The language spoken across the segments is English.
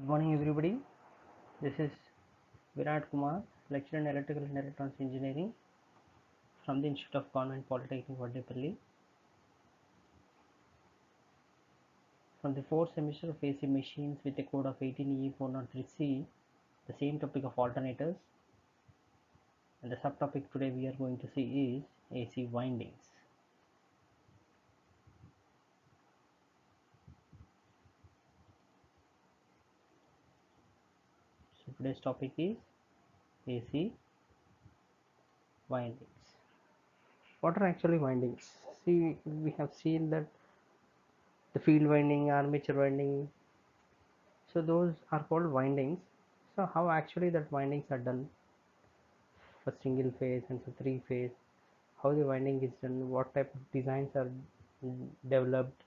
Good morning, everybody. This is Virat Kumar, lecturer in Electrical and Electronics Engineering from the Institute of Government Polytechnic, Vadipalli. From the fourth semester of AC Machines with a code of 18E403C, the same topic of alternators. And the subtopic today we are going to see is AC windings. So today's topic is AC windings. What are actually windings? See, we have seen that the field winding, armature winding, so those are called windings. So how actually that windings are done for single phase and for three phase, how the winding is done, what type of designs are developed,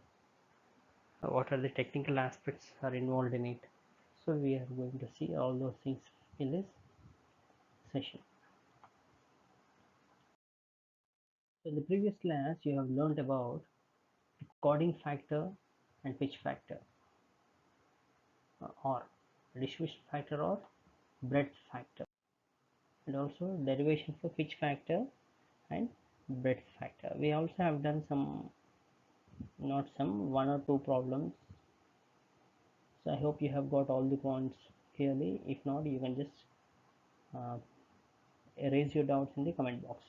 what are the technical aspects are involved in it. So we are going to see all those things in this session. So in the previous class you have learned about coding factor and pitch factor, or distribution factor or breadth factor, and also derivation for pitch factor and breadth factor. We also have done some, not some, one or two problems. So I hope you have got all the points clearly. If not, you can just uh, erase your doubts in the comment box.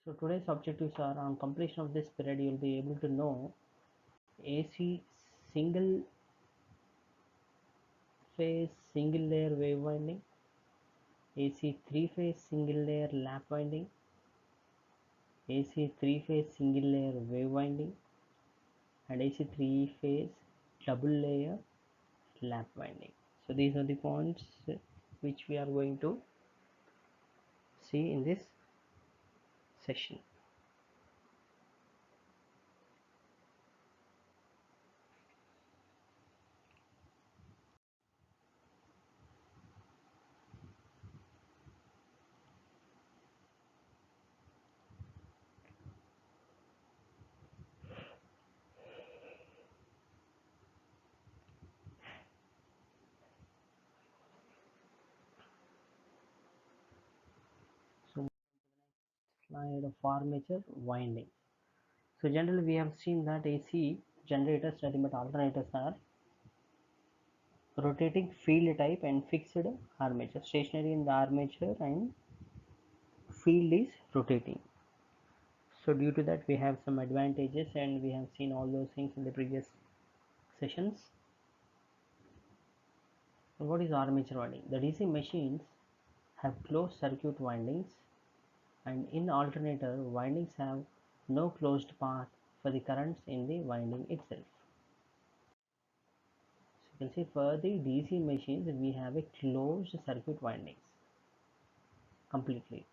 So today's objectives are: on completion of this period you will be able to know AC single phase single layer wave winding, AC three phase single layer lap winding, AC three phase single layer wave winding, and AC three phase double layer lap winding. So these are the points which we are going to see in this session. So slide of armature winding. So generally we have seen that AC generators, nothing but alternators, are rotating field type and fixed armature, stationary in the armature and field is rotating. So due to that we have some advantages, and we have seen all those things in the previous sessions. So what is armature winding? The DC machines have closed circuit windings, and in alternator windings have no closed path for the currents in the winding itself. So you can see for the DC machines we have a closed circuit windings completely,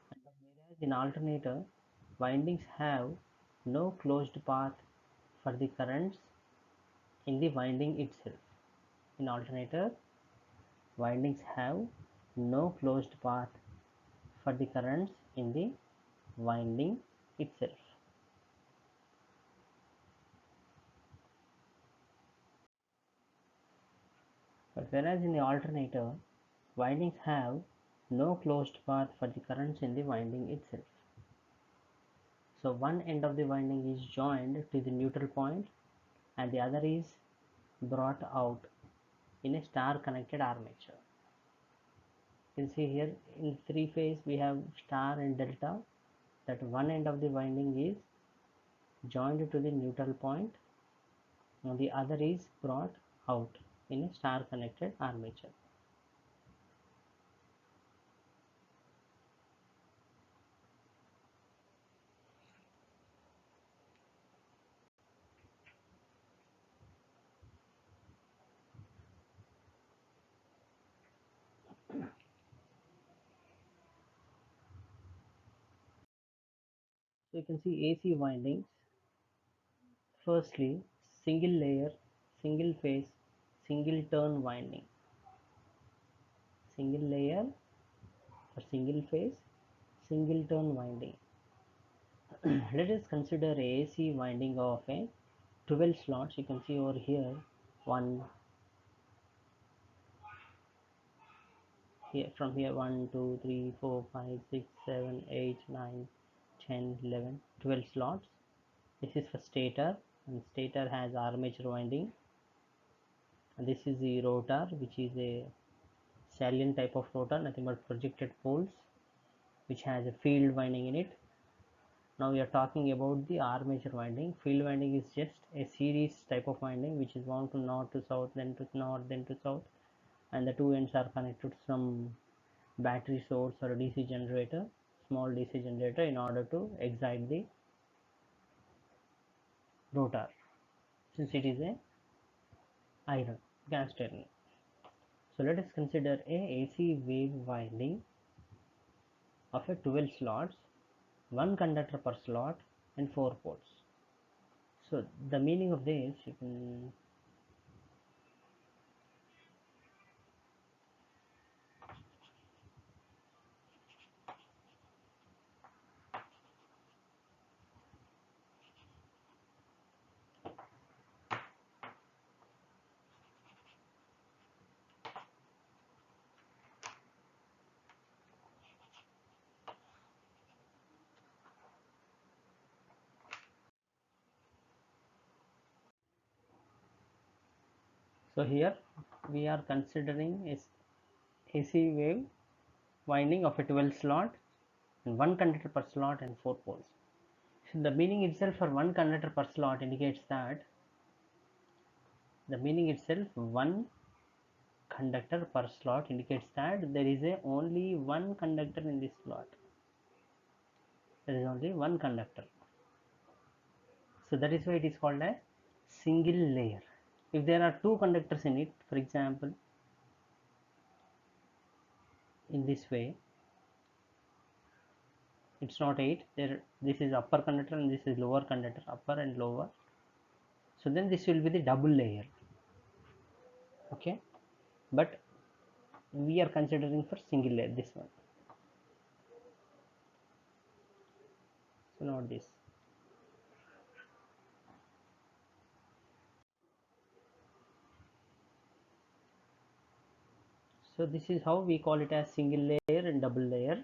whereas in alternator windings have no closed path for the currents in the winding itself. In alternator windings have no closed path for the currents in the winding itself. But whereas in the alternator windings have no closed path for the currents in the winding itself. So one end of the winding is joined to the neutral point and the other is brought out in a star connected armature. You can see here in three phase we have star and delta, that one end of the winding is joined to the neutral point and the other is brought out in a star connected armature. So you can see AC windings. Firstly, single layer, single phase, single turn winding, single layer or single phase, single turn winding. Let us consider AC winding of a 12 slots. You can see over here, one here, from here 1 2 3 4 5 6 7 8 9 10 11 12 slots. This is for stator, and stator has armature winding, and this is the rotor, which is a salient type of rotor, nothing but projected poles, which has a field winding in it. Now we are talking about the armature winding. Field winding is just a series type of winding which is wound to north to south, then to north, then to south, and the two ends are connected to some battery source or a DC generator, small DC generator, in order to excite the rotor, since it is a iron gas turbine. So let us consider a AC wave winding of a 12 slots, one conductor per slot, and 4 poles. So the meaning of this, you can so here we are considering AC wave winding of a 12 slot and one conductor per slot and 4 poles. So the meaning itself for one conductor per slot indicates that one conductor per slot indicates that there is only one conductor in this slot. There is only one conductor. So that is why it is called a single layer. If there are two conductors in it, for example, in this way, it's not 8. This is upper conductor and this is lower conductor, upper and lower. So then this will be the double layer. Okay, but we are considering for single layer, this one. So not this. So this is how we call it as single layer and double layer.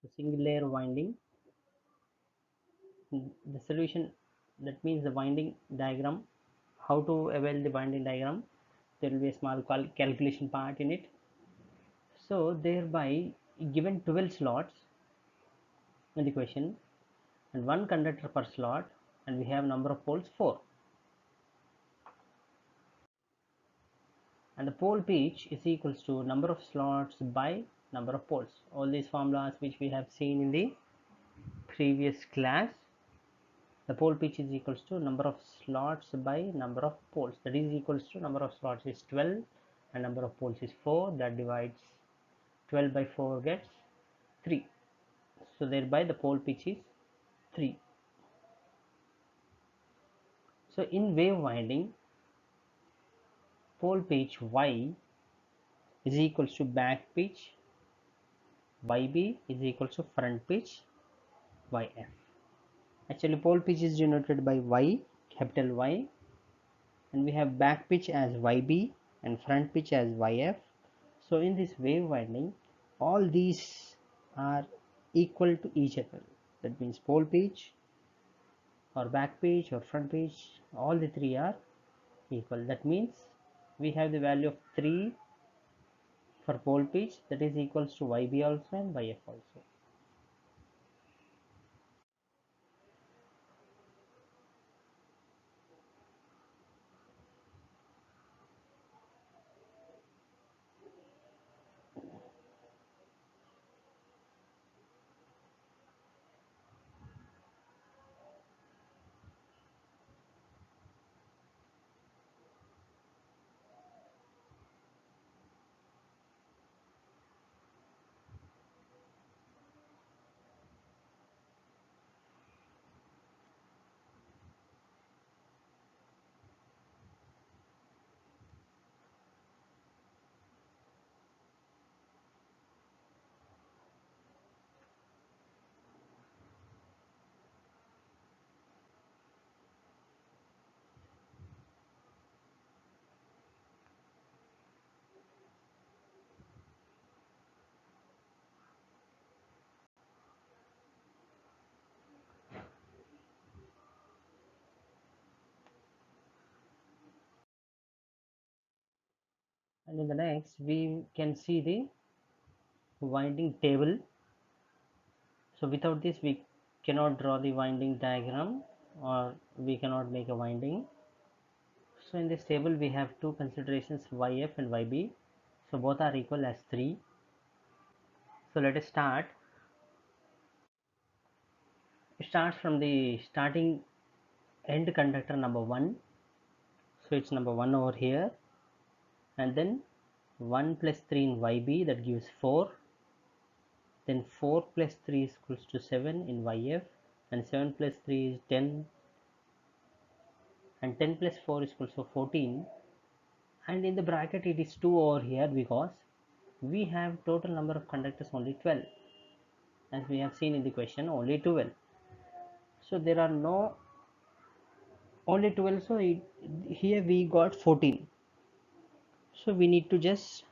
The single layer winding, the solution, that means the winding diagram, how to avail the winding diagram. There will be a small calculation part in it. So thereby, given 12 slots in the question and one conductor per slot, and we have number of poles 4, and the pole pitch is equals to number of slots by number of poles. All these formulas which we have seen in the previous class, the pole pitch is equals to number of slots by number of poles, that is equals to number of slots is 12 and number of poles is 4, that divides 12 by 4 gets 3. So thereby the pole pitch is 3. So in wave winding, pole pitch Y is equals to back pitch, YB is equals to front pitch, YF. Actually pole pitch is denoted by Y, capital Y, and we have back pitch as YB and front pitch as YF. So in this wave winding, all these are equal to each other. That means pole pitch or back pitch or front pitch, all the three are equal. That means we have the value of 3 for pole pitch, that is equals to YB also and YF also. And in the next we can see the winding table. So without this we cannot draw the winding diagram, or we cannot make a winding. So in this table we have two considerations, YF and YB. So both are equal as 3. So let us start. It starts from the starting end conductor number 1. So it's number 1 over here, and then 1 plus 3 in YB, that gives 4. Then 4 plus 3 is equals to 7 in YF, and 7 plus 3 is 10, and 10 plus 4 is equals to 14. And in the bracket it is 2 over here because we have total number of conductors only 12, as we have seen in the question, only 12. So there are no only 12, so here we got 14. So we need to just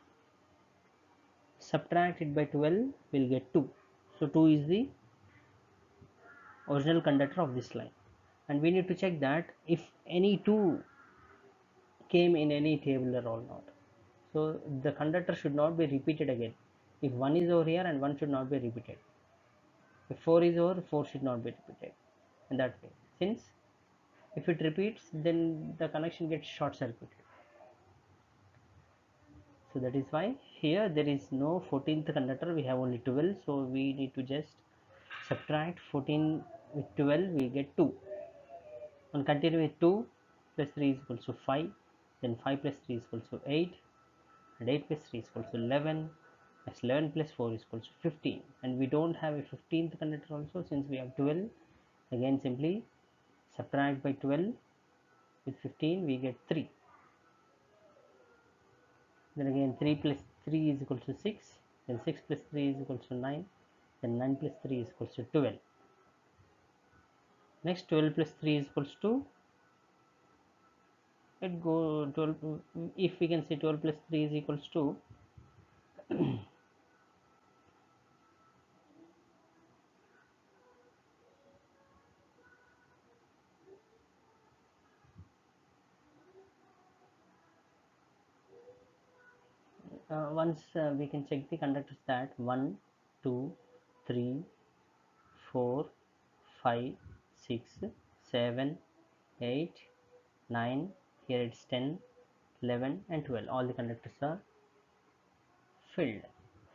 subtract it by 12, we'll get 2. So 2 is the original conductor of this line, and we need to check that if any 2 came in any table or not. So the conductor should not be repeated again. If 1 is over here, and 1 should not be repeated. If 4 is over, 4 should not be repeated. In that way, since if it repeats, then the connection gets short circuited. So that is why here there is no 14th conductor, we have only 12. So we need to just subtract 14 with 12, we get 2. And continue with 2 plus 3 is equal to 5. Then 5 plus 3 is equal to 8. And 8 plus 3 is equal to 11. As 11 plus 4 is equal to 15. And we don't have a 15th conductor also, since we have 12. Again simply subtract by 12 with 15, we get 3. Then again 3 plus 3 is equal to 6. Then 6 plus 3 is equal to 9. Then 9 plus 3 is equal to 12. Next 12 plus 3 is equals to, it go 12. If we can say 12 plus 3 is equals to once we can check the conductors, that 1 2 3 4 5 6 7 8 9, here it's 10 11 and 12, all the conductors are filled.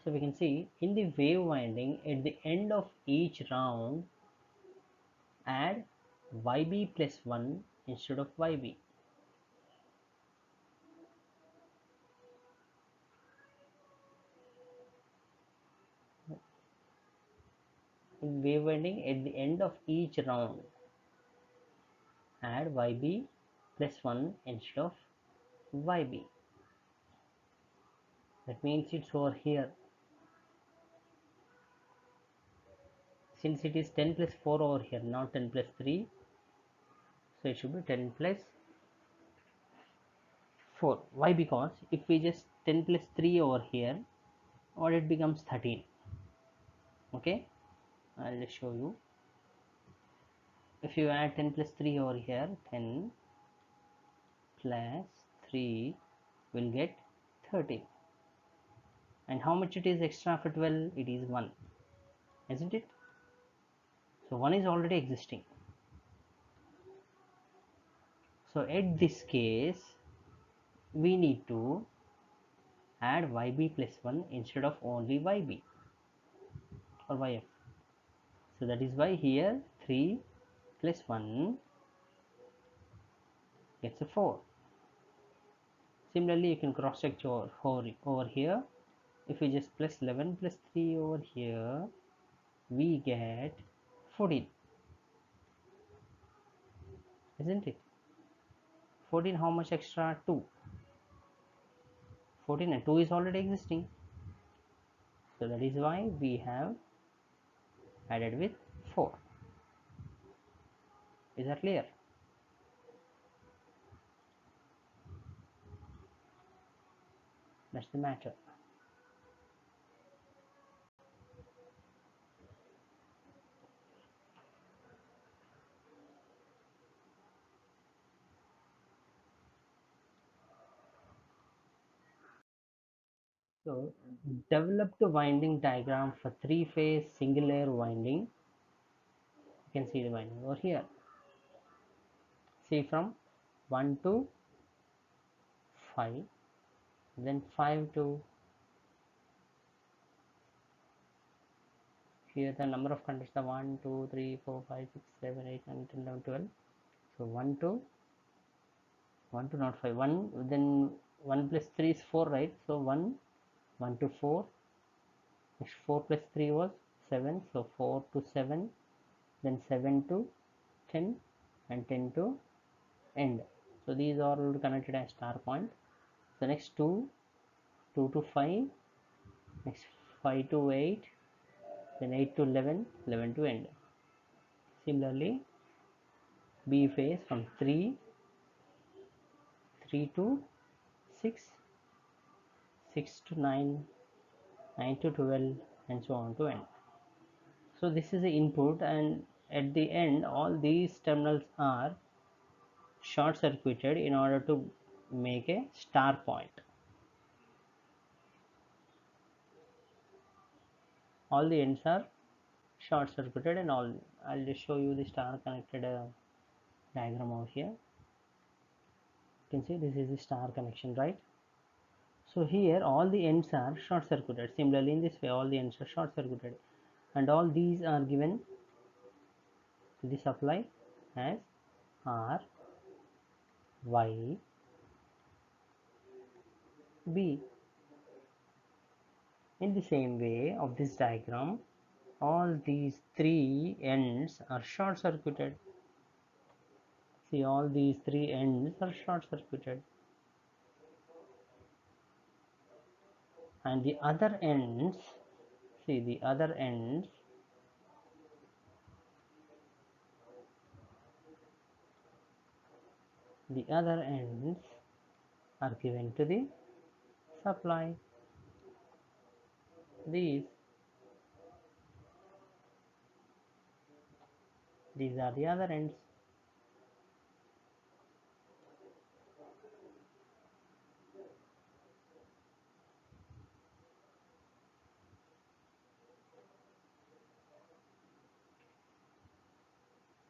So we can see in the wave winding, at the end of each round add YB plus 1 instead of YB. In wave winding, at the end of each round add YB plus 1 instead of YB. That means it's over here. Since it is 10 plus 4 over here, not 10 plus 3, so it should be 10 plus 4. Why? Because if we just 10 plus 3 over here, or it becomes 13. Okay, I'll just show you. If you add 10 plus 3 over here, 10 plus 3 will get 13. And how much it is extra for 12? It is 1, isn't it? So 1 is already existing. So at this case, we need to add YB plus 1 instead of only YB or YF. So that is why here 3 plus 1 gets a 4. Similarly, you can cross check over here. If we just plus 11 plus 3 over here, we get 14, isn't it? 14, how much extra? 2. 14 and 2 is already existing. So that is why we have added with 4. Is that clear? That's the matter. So develop the winding diagram for three-phase single layer winding. You can see the winding over here. See from 1 to 5, then 5 to here the number of conductors are 1, 2, 3, 4, 5, 6, 7, 8, 9, 10, 11, 12. So 1 to not 5, 1, then 1 plus 3 is 4, right? So 1 to 4, next 4 plus 3 was 7, so 4 to 7, then 7 to 10, and 10 to end. So these are all connected as star point. So next 2 to 5, next 5 to 8, then 8 to 11, 11 to end. Similarly, B phase from 3 to 6, 6 to 9, 9 to 12, and so on to end. So this is the input, and at the end all these terminals are short circuited in order to make a star point. All the ends are short circuited and all. I'll just show you the star connected diagram over here. You can see this is the star connection, right? So here all the ends are short circuited. Similarly, in this way all the ends are short circuited, and all these are given to the supply as R, Y, B. In the same way of this diagram, all these three ends are short circuited. See, all these three ends are short circuited, and the other ends, see, the other ends are given to the supply. These are the other ends.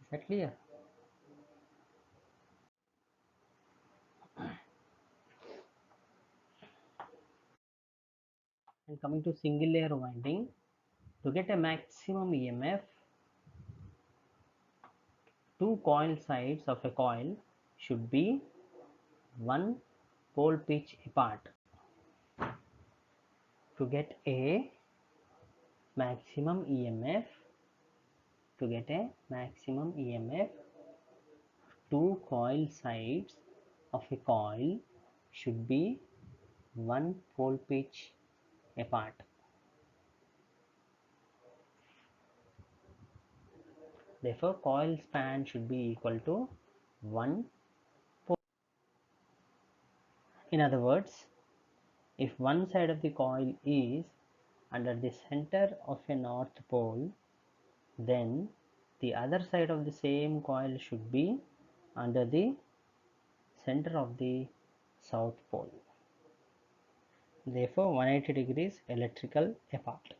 Is that clear? And coming to single layer winding, to get a maximum EMF, two coil sides of a coil should be one pole pitch apart. To get a maximum EMF, two coil sides of a coil should be one pole pitch apart. Therefore, coil span should be equal to 1 pole. In other words, if one side of the coil is under the center of a north pole, then the other side of the same coil should be under the center of the south pole. Therefore, 180 degrees electrical apart.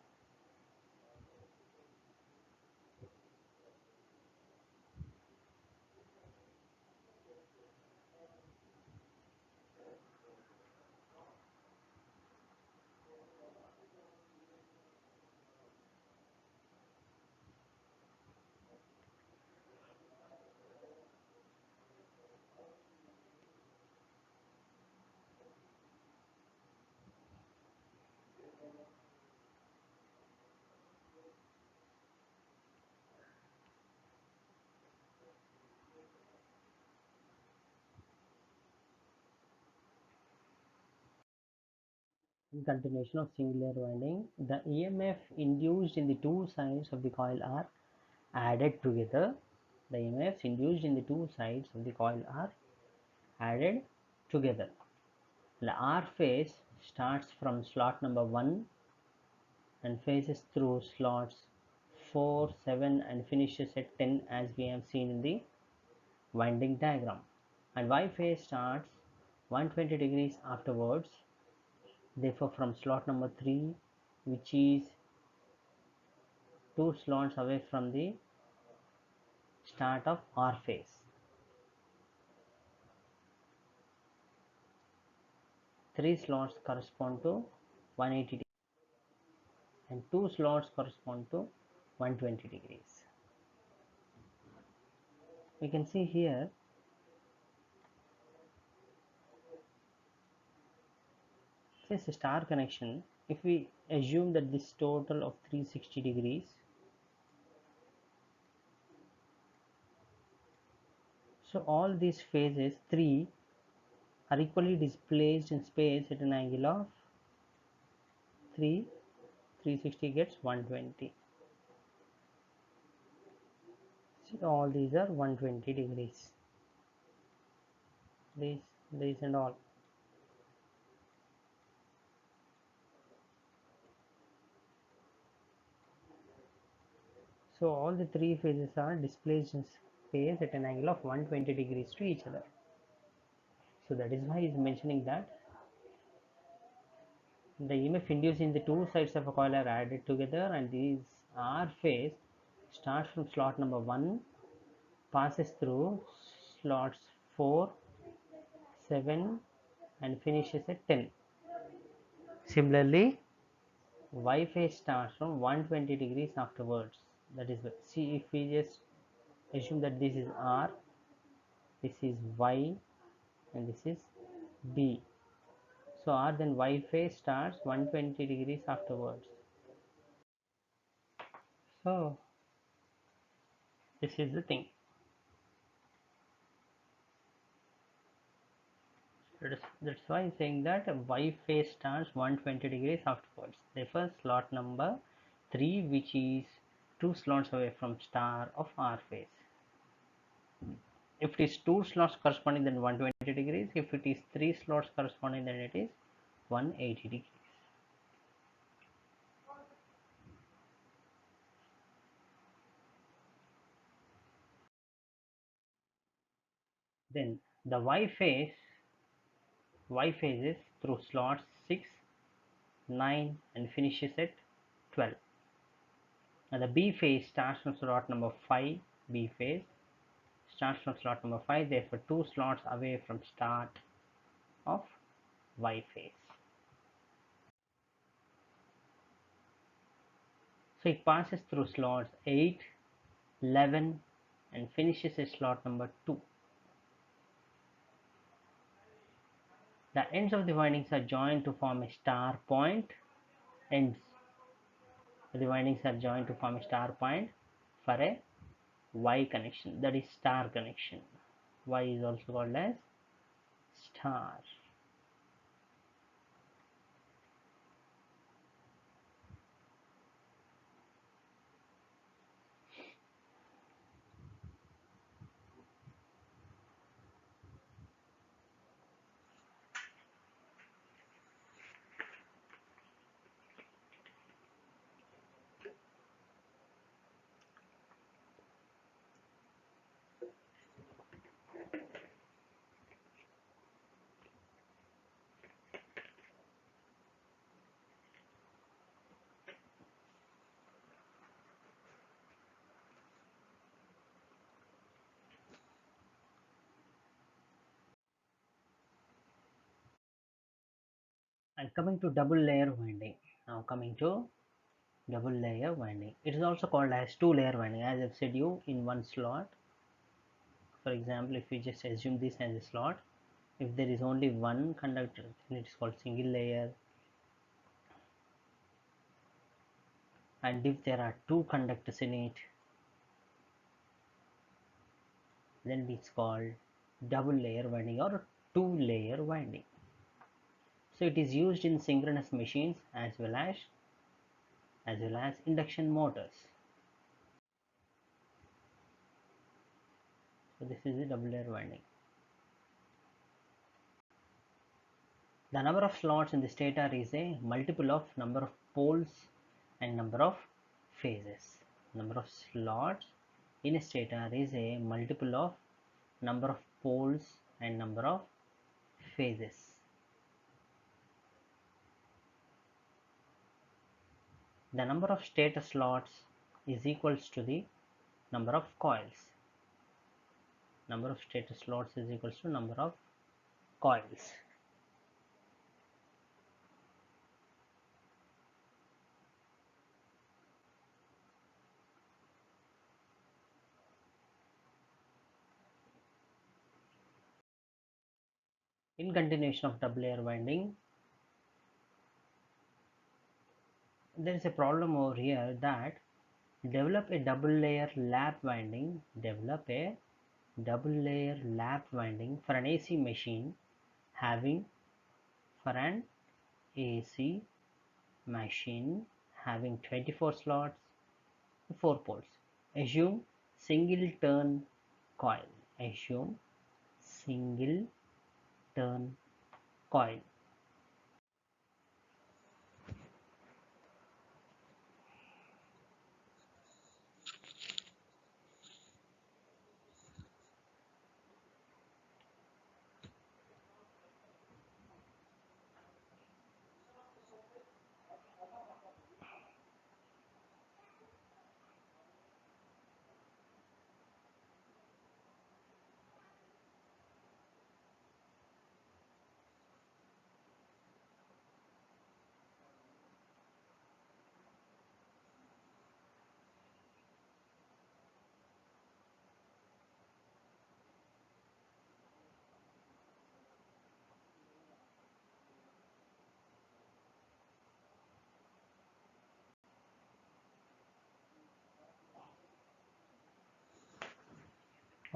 In continuation of single layer winding, the EMF induced in the two sides of the coil are added together. The EMFs induced in the two sides of the coil are added together. The R phase starts from slot number 1 and phases through slots 4, 7 and finishes at 10, as we have seen in the winding diagram. And Y phase starts 120 degrees afterwards Therefore, from slot number 3, which is 2 slots away from the start of R phase, 3 slots correspond to 180 degrees and 2 slots correspond to 120 degrees. We can see here since a star connection, if we assume that this total of 360 degrees, so all these phases 3 are equally displaced in space at an angle of 3, 360 gets 120. See, all these are 120 degrees. These and all. So all the 3 phases are displaced in space at an angle of 120 degrees to each other. So that is why he is mentioning that the EMF induced in the two sides of a coil are added together, and this R phase starts from slot number 1, passes through slots 4, 7 and finishes at 10. Similarly, Y phase starts from 120 degrees afterwards. That is, see, if we just assume that this is R, this is Y and this is B. So R then Y phase starts 120 degrees afterwards. So this is the thing. That's why I'm saying that Y phase starts 120 degrees afterwards. Therefore, slot number 3, which is 2 slots away from star of R phase. If it is 2 slots corresponding, then 120 degrees. If it is 3 slots corresponding, then it is 180 degrees. Then the Y phase is through slots 6, 9 and finishes at 12. Now the B phase starts from slot number 5. B phase starts from slot number 5, therefore 2 slots away from start of Y phase. So it passes through slots 8, 11 and finishes at slot number 2. The ends of the windings are joined to form a star point. Ends of the windings are joined to form a star point for a Y connection, that is star connection. Y is also called as star. And coming to double layer winding. Now coming to double layer winding. It is also called as two layer winding, as I've said you, in one slot. For example, if we just assume this as a slot, if there is only one conductor, then it is called single layer. And if there are two conductors in it, then it's called double layer winding or two layer winding. So it is used in synchronous machines as well as induction motors. So this is the double layer winding. The number of slots in the stator is a multiple of number of poles and number of phases. Number of slots in a stator is a multiple of number of poles and number of phases. the number of stator slots is equals to the number of coils. Number of stator slots is equals to number of coils. In continuation of double layer winding, there is a problem over here that develop a double layer lap winding for an AC machine having for an AC machine having 24 slots, 4 poles. Assume single turn coil. Assume single turn coil.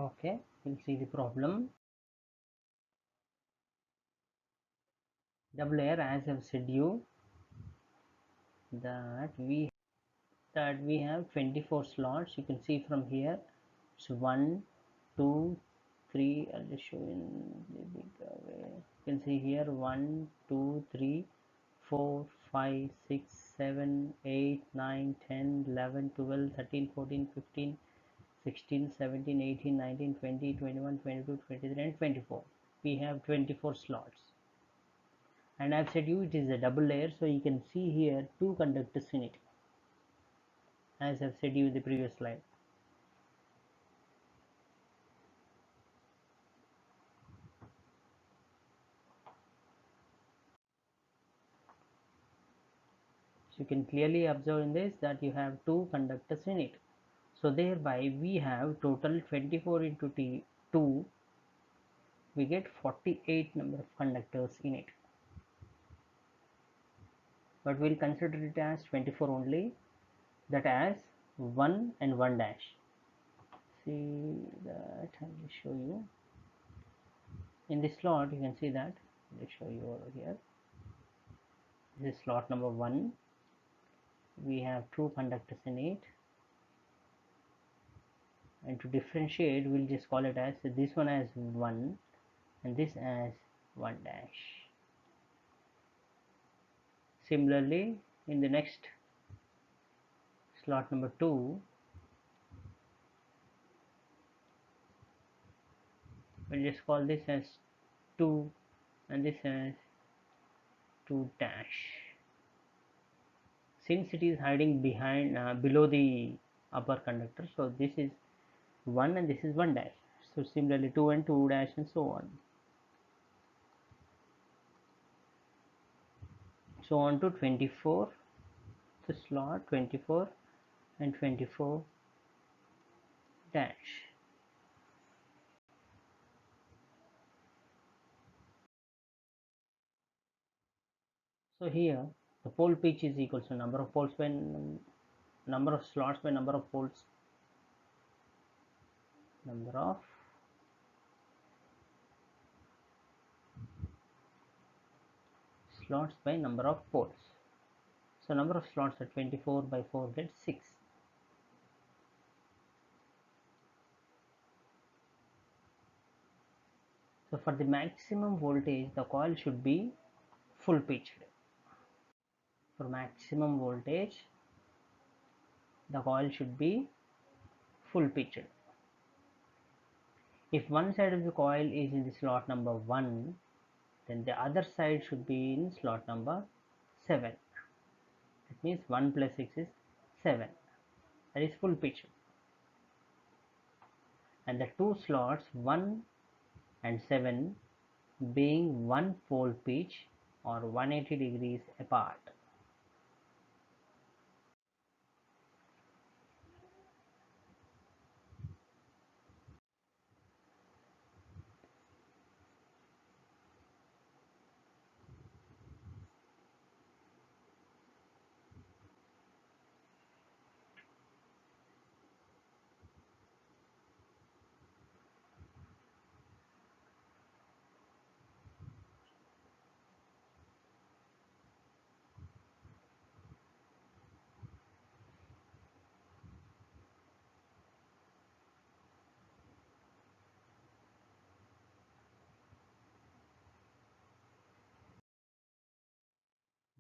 Okay, we'll see the problem. Double layer, as I've said you that we have 24 slots. You can see from here. So 1, 2, 3. I'll just show you in the big way. You can see here 1, 2, 3, 4, 5, 6, 7, 8, 9, 10, 11, 12, 13, 14, 15, 16, 17, 18, 19, 20, 21, 22, 23, and 24. We have 24 slots. And I've said you it is a double layer, so you can see here 2 conductors in it, as I've said you in the previous slide. So you can clearly observe in this that you have 2 conductors in it. So thereby we have total 24 into 2, we get 48 number of conductors in it. But we'll consider it as 24 only, that as 1 and 1 dash. See that, I will show you. In this slot you can see that, I'll show you over here. This is slot number 1. We have 2 conductors in it, and to differentiate we'll just call it as this one as 1 and this as 1 dash. Similarly, in the next slot number 2, we'll just call this as 2 and this as 2 dash. Since it is hiding behind below the upper conductor, so this is 1 and this is 1 dash. So similarly 2 and 2 dash and so on. So on to 24, the slot 24 and 24 dash. So here the pole pitch is equal to number of poles by number of slots by number of poles, number of slots by number of poles. So number of slots at 24 by 4 gets 6. So for the maximum voltage, the coil should be full pitched. For maximum voltage, the coil should be full pitched. If one side of the coil is in the slot number 1, then the other side should be in slot number 7. means 1 plus 6 is 7. That is full pitch. And the two slots 1 and 7 being one pole pitch or 180 degrees apart.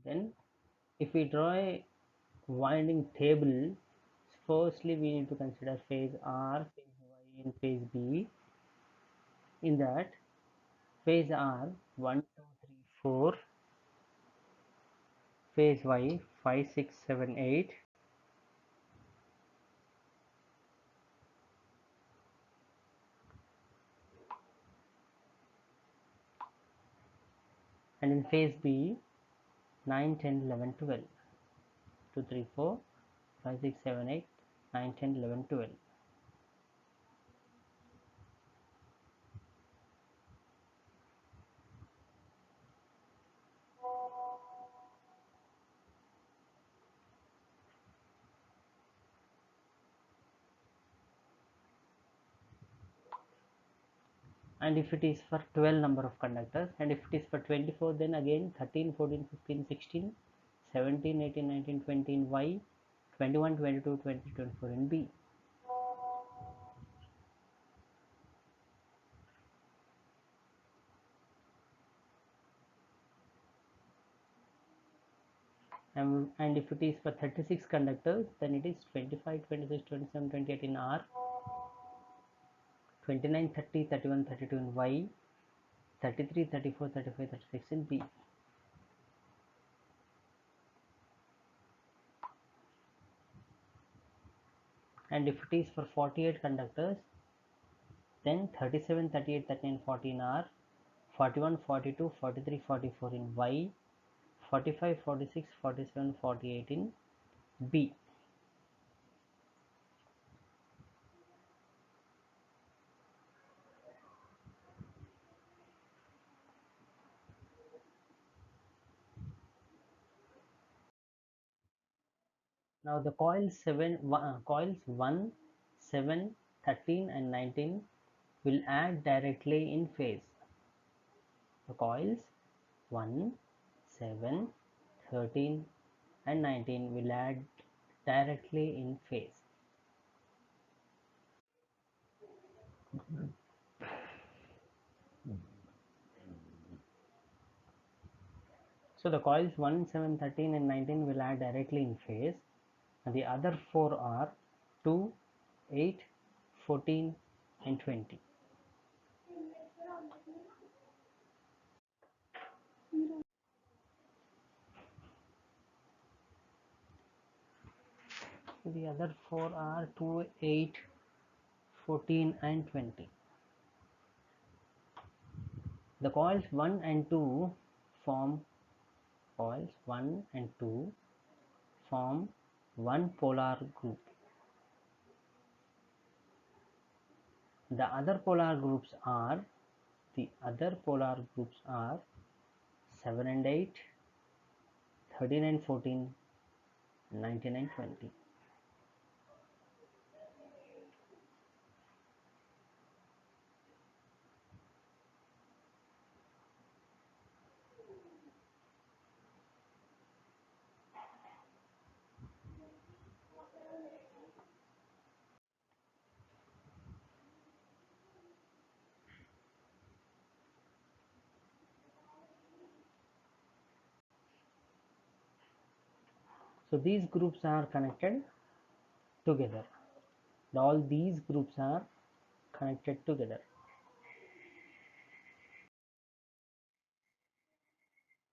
Then if we draw a winding table, firstly we need to consider phase R, phase Y and phase B. In that phase R 1, 2, 3, 4, phase Y 5, 6, 7, 8, and in phase B 9, 10, 11, 12, 2, 3, 4, 5, 6, 7, 8, 9, 10, 11, 12. And if it is for 12 number of conductors, and if it is for 24, then again 13, 14, 15, 16, 17, 18, 19, 20 in Y, 21, 22, 20, 24 in B. And if it is for 36 conductors, then it is 25, 26, 27, 28 in R, 29, 30, 31, 32 in Y, 33, 34, 35, 36 in B. And if it is for 48 conductors, then 37, 38, 39, 40 in R, 41, 42, 43, 44 in Y, 45, 46, 47, 48 in B. Now the coils 1, 7, 13 and 19 will add directly in phase. The coils 1, 7, 13 and 19 will add directly in phase. So the coils 1, 7, 13 and 19 will add directly in phase, and the other four are 2, 8, 14 and 20. The other four are 2, 8, 14 and 20. The coils 1 and 2 form coils 1 and 2 form one polar group. The other polar groups are 7 and 8, 13 and 14, 19 and 20. So these groups are connected together. All these groups are connected together.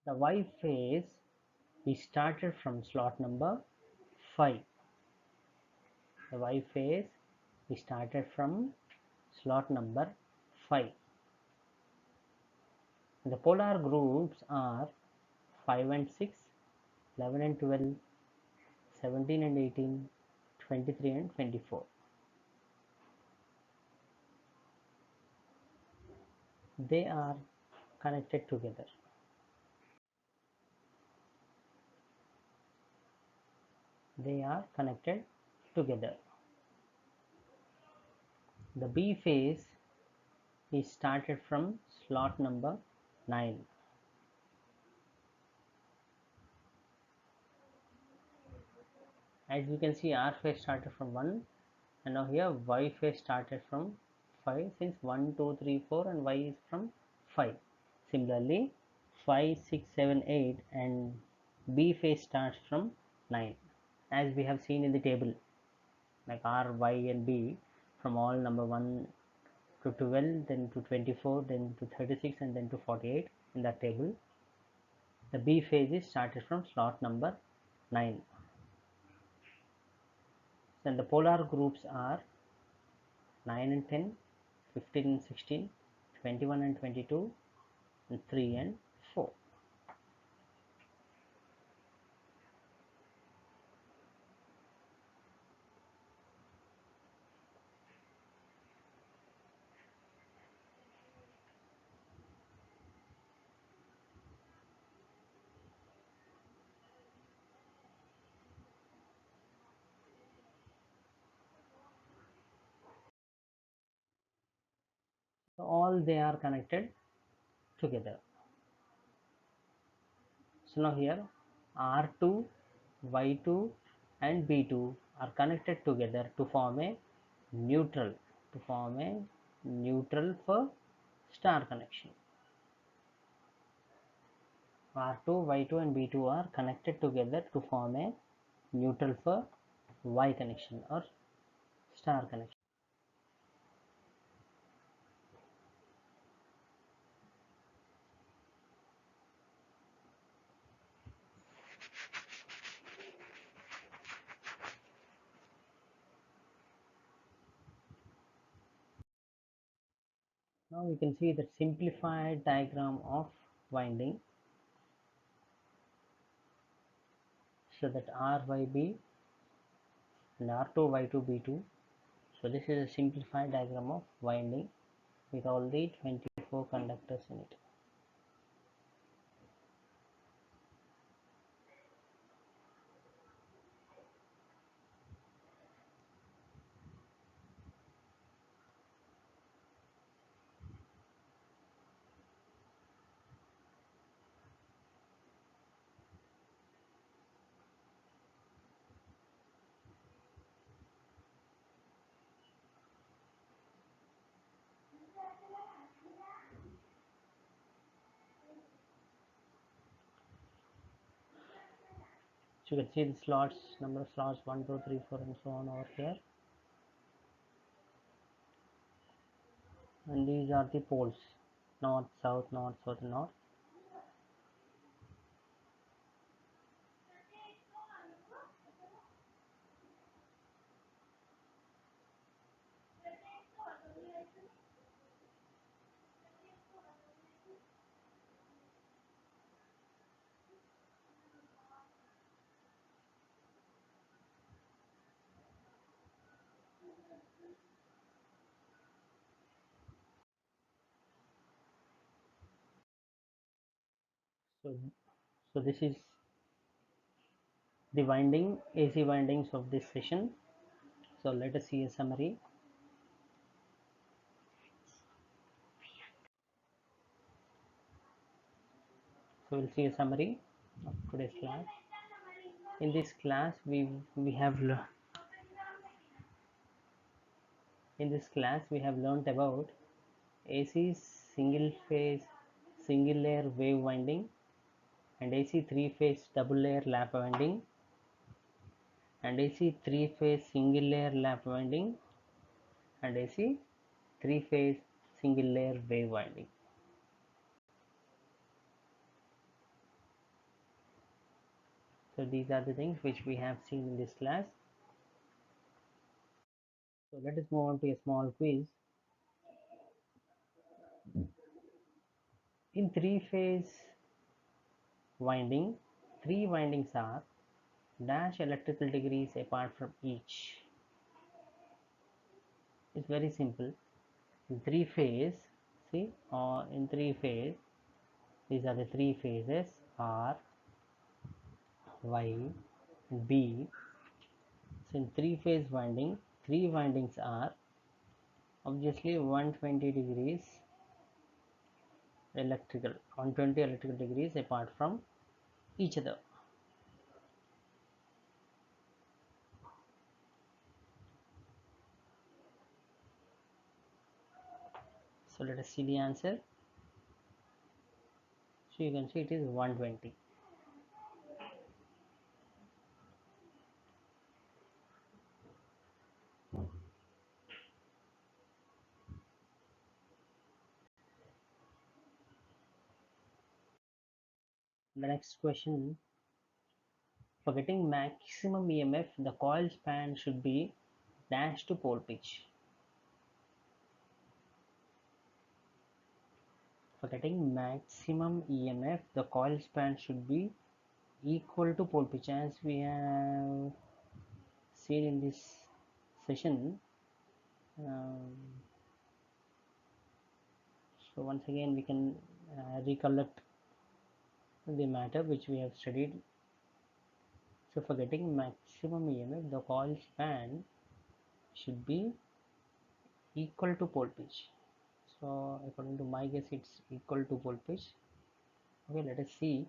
The Y phase we started from slot number 5. The Y phase, we started from slot number 5. The polar groups are 5 and 6, 11 and 12, 17 and 18, 23 and 24. They are connected together. They are connected together. The B phase is started from slot number 9. As you can see, R phase started from 1, and now here Y phase started from 5, since 1, 2, 3, 4 and Y is from 5. Similarly, 5, 6, 7, 8 and B phase starts from 9, as we have seen in the table, like R, Y and B from all number 1 to 12, then to 24, then to 36 and then to 48 in that table. The B phase is started from slot number 9. Then the polar groups are 9 and 10, 15 and 16, 21 and 22, and 3 and 4. So all they are connected together. So now here R2, Y2 and B2 are connected together to form a neutral, for star connection. R2, Y2 and B2 are connected together to form a neutral for Y connection or star connection. Now we can see the simplified diagram of winding. So that RYB and R2, Y2, B2. So this is a simplified diagram of winding with all the 24 conductors in it. So you can see the slots, number of slots 1, 2, 3, 4 and so on over here. And these are the poles, north, south, north, south and north. So this is the winding, AC windings of this session. So let us see a summary. So we'll see a summary of today's class. In this class, we have learnt about AC single phase single layer wave winding and AC three phase double layer lap winding and AC three phase single layer lap winding and AC three phase single layer wave winding. So these are the things which we have seen in this class. So let us move on to a small quiz. In three-phase winding, three windings are dash electrical degrees apart from each. It's very simple. In three-phase, see, or in three-phase, these are the three phases R, Y, and B. So in three-phase winding, three windings are obviously 120 degrees electrical, 120 electrical degrees apart from each other. So let us see the answer. So you can see it is 120. The next question, for getting maximum EMF, the coil span should be dash to pole pitch. For getting maximum EMF, the coil span should be equal to pole pitch, as we have seen in this session. So once again we can recollect the matter which we have studied. So for getting maximum EMF, the coil span should be equal to pole pitch. So according to my guess, it's equal to pole pitch. Okay, let us see.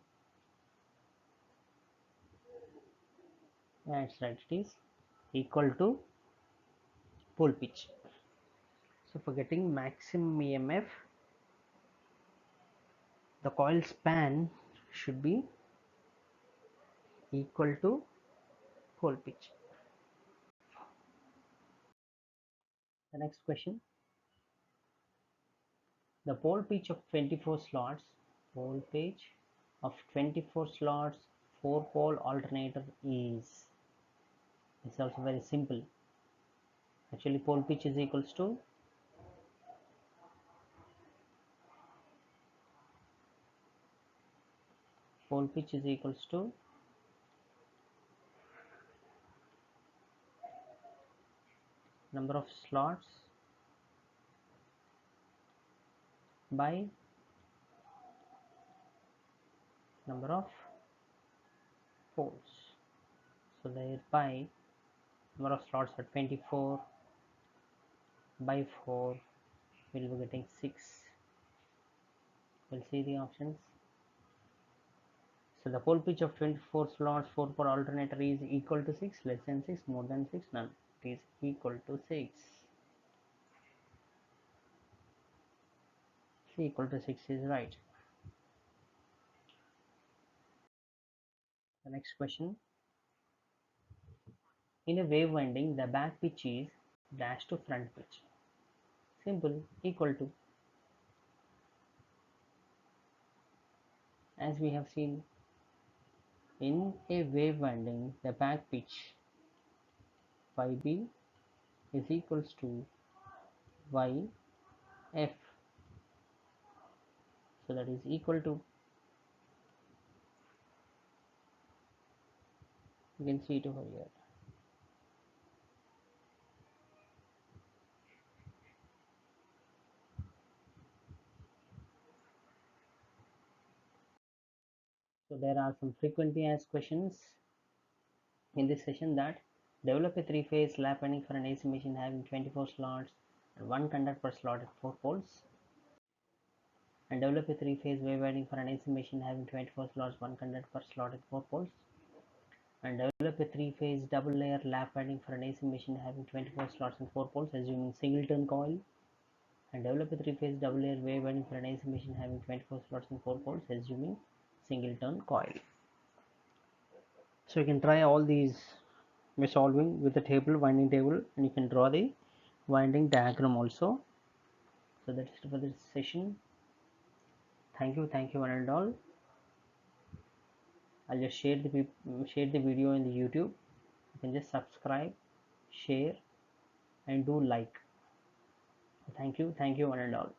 That's right, it is equal to pole pitch. So for getting maximum EMF, the coil span should be equal to pole pitch. The next question, the pole pitch of 24 slots, pole pitch of 24 slots 4 pole alternator is, it's also very simple. Actually pole pitch is equals to number of slots by number of poles. So thereby number of slots are 24 by 4, we'll be getting 6. We'll see the options. So the pole pitch of 24 slots 4 pole alternator is equal to 6, less than 6, more than 6, none. It is equal to 6. C equal to 6 is right. The next question, in a wave winding, the back pitch is dash to front pitch. Simple, equal to, as we have seen, in a wave winding, the back pitch YB is equals to YF. So that is equal to, you can see it over here. So there are some frequently asked questions in this session, that develop a three-phase lap winding for an AC machine having 24 slots and 1 conductor per slot at 4 poles. And develop a three-phase wave winding for an AC machine having 24 slots, 1 conductor per slot at 4 poles. And develop a three-phase double-layer lap winding for an AC machine having 24 slots and 4 poles, assuming single-turn coil. And develop a three-phase double-layer wave winding for an AC machine having 24 slots and 4 poles, assuming single-turn coil. So you can try all these by solving with the table, winding table, and you can draw the winding diagram also. So that's it for this session. Thank you one and all. I'll just share the video in the YouTube. You can just subscribe, share, and do like. Thank you one and all.